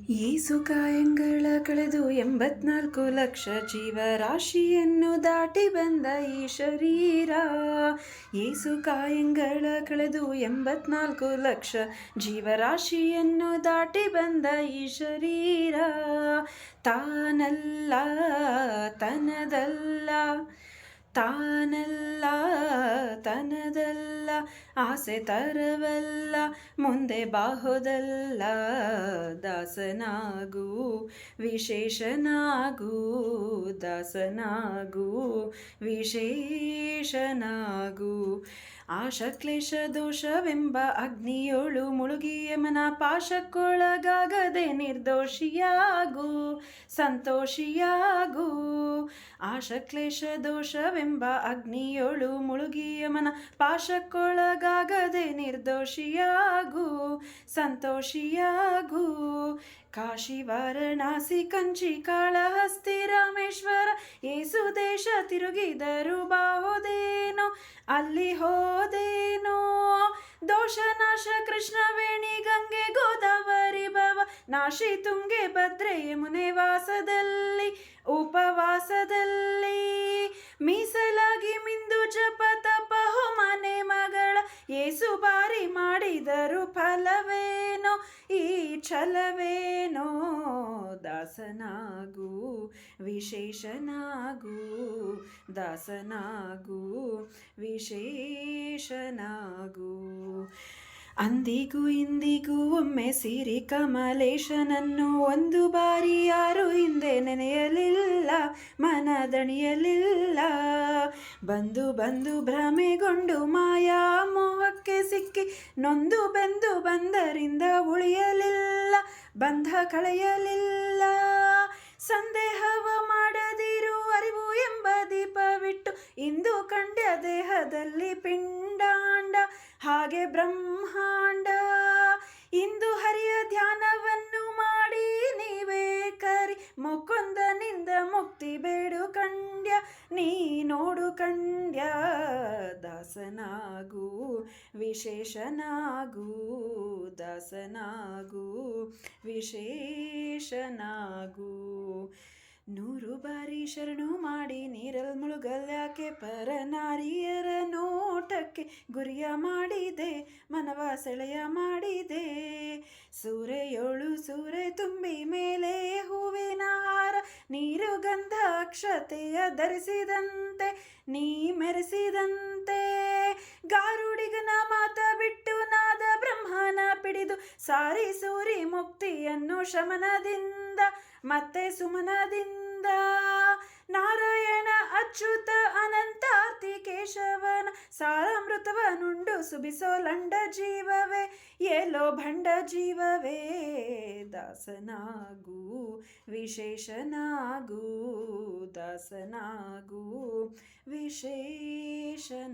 ಏಸು ಕಾಯಂಗಳ ಕಳೆದು 84 ಲಕ್ಷ ಜೀವರಾಶಿಯನ್ನು ದಾಟಿ ಬಂದ ಈ ಶರೀರ. ಏಸು ಕಾಯಂಗಳ ಕಳೆದು 84 ಲಕ್ಷ ಜೀವರಾಶಿಯನ್ನು ದಾಟಿ ಬಂದ ಈ ಶರೀರ. ತಾನಲ್ಲ ತನದಲ್ಲ, ತಾನಲ್ಲ ತನದಲ್ಲ, ಆಸೆ ತರವಲ್ಲ, ಮುಂದೆ ಬಾಹೋದಲ್ಲ. ದಾಸನಾಗು ವಿಶೇಷನಾಗು, ದಾಸನಾಗು ವಿಶೇಷನಾಗು. ಆಶಕ್ಲೇಶ ದೋಷವೆಂಬ ಅಗ್ನಿಯೋಳು ಮುಳುಗಿ ಯಮನ ಪಾಶಕ್ಕೊಳಗಾಗದೆ ನಿರ್ದೋಷಿಯಾಗು, ಸಂತೋಷಿಯಾಗು. ಆಶಕ್ಲೇಶ ದೋಷವೆಂಬ ಅಗ್ನಿಯೋಳು ಮುಳುಗಿ ಯಮನ ಪಾಶಕ್ಕೊಳಗಾಗದೆ ನಿರ್ದೋಷಿಯಾಗು, ಸಂತೋಷಿಯಾಗು. ಕಾಶಿ ವಾರಣಾಸಿ ಕಂಚಿ ಕಾಳಹಸ್ತಿ ರಾಮೇಶ್ವರ ಏಸು ದೇಶ ತಿರುಗಿದರು ಬಾಹೋದೇನೋ, ಅಲ್ಲಿ ಹೋದೇನೋ. ದೋಷನಾಶ ಕೃಷ್ಣವೇಣಿ ಗಂಗೆ ಗೋದಾವರಿ ಭವ ನಾಶಿ ತುಂಗೆ ಭದ್ರೆ ಯಮುನೆ ವಾಸದಲ್ಲಿ ಉಪವಾಸದಲ್ಲಿ. ಮೀಸಲಾಗಿ ಮಿಂದು ಜಪ ತಪ ಹೋಮನೆ ಮಗಳ ಏಸು ಬಾರಿ ಮಾಡಿದರು ಫಲವೇನೋ ಈ ಛಲವೇನೋ. ದಾಸನಾಗು ವಿಶೇಷನಾಗು, ದಾಸನಾಗು ವಿಶೇಷನಾಗು. ಅಂದಿಗೂ ಇಂದಿಗೂ ಒಮ್ಮೆ ಸಿರಿ ಕಮಲೇಶನನ್ನು ಒಂದು ಬಾರಿ ಯಾರು ಹಿಂದೆ ನೆನೆಯಲಿಲ್ಲ, ಮನದಣಿಯಲಿಲ್ಲ. ಬಂದು ಬಂದು ಭ್ರಮೆಗೊಂಡು ಮಾಯಾ ಮೋಹಕ್ಕೆ ಸಿಕ್ಕಿ ನೊಂದು ಬೆಂದು ಬಂದರಿಂದ ಉಳಿಯಲಿಲ್ಲ, ಬಂಧ ಕಳೆಯಲಿಲ್ಲ. ಸಂದೇಹವ ಮಾಡದಿರು ಅರಿವು ಎಂಬ ದೀಪವಿಟ್ಟು ಇಂದು ಕಂಡ್ಯ ದೇಹದಲ್ಲಿ ಪಿಂಡಾಂಡ ಹಾಗೆ ಬ್ರಹ್ಮಾಂಡ. ಇಂದು ಹರಿಯ ಧ್ಯಾನವನ್ನು ಮಾಡಿ ನೀವೇ ಕರಿ ಮುಕುಂದನಿಂದ ಮುಕ್ತಿ ಬೇಡು ಕಂಡ್ಯ ನೀ ನೋಡು ಕಂಡ್ಯ. ದಾಸನಾಗು ವಿಶೇಷನಾಗು, ದಾಸನಾಗು ವಿಶೇಷನಾಗು. 100 ಬಾರಿ ಶರಣು ಮಾಡಿ ನೀರಲ್ ಮುಳುಗಲ್ಯಾಕೆ ಪರನಾರಿಯರ ನೋಟಕ್ಕೆ ಗುರಿಯ ಮಾಡಿದೆ, ಮನವ ಸೆಳೆಯ ಮಾಡಿದೆ. ಸೂರೆಯೋಳು ಸೂರೆ ತುಂಬಿ ಮೇಲೆ ಹೂವಿನ ಹಾರ ನೀರು ಗಂಧ ಅಕ್ಷತೆಯ ಧರಿಸಿದಂತೆ ನೀ ಮೆರೆಸಿದಂತೆ. ಗಾರುಡಿಗನ ಮಾತ ಬಿಟ್ಟು ನಾದ ಬ್ರಹ್ಮನ ಪಿಡಿದು ಸಾರಿ ಸೂರಿ ಮುಕ್ತಿಯನ್ನು ಶಮನದಿಂದ ಮತ್ತೆ ಸುಮನದಿಂದ. ನಾರಾಯಣ ಅಚ್ಯುತ ಅನಂತಾರ್ತಿ ಕೇಶವನ ಸಾರಾಮೃತವನುಂಡು ಸುಬಿಸೋ ಲಂಡ ಜೀವವೇ ಏಲೋ ಭಂಡ ಜೀವವೇ. ದಾಸನಾಗು ವಿಶೇಷನಾಗು, ದಾಸನಾಗು ವಿಶೇಷನಾಗು.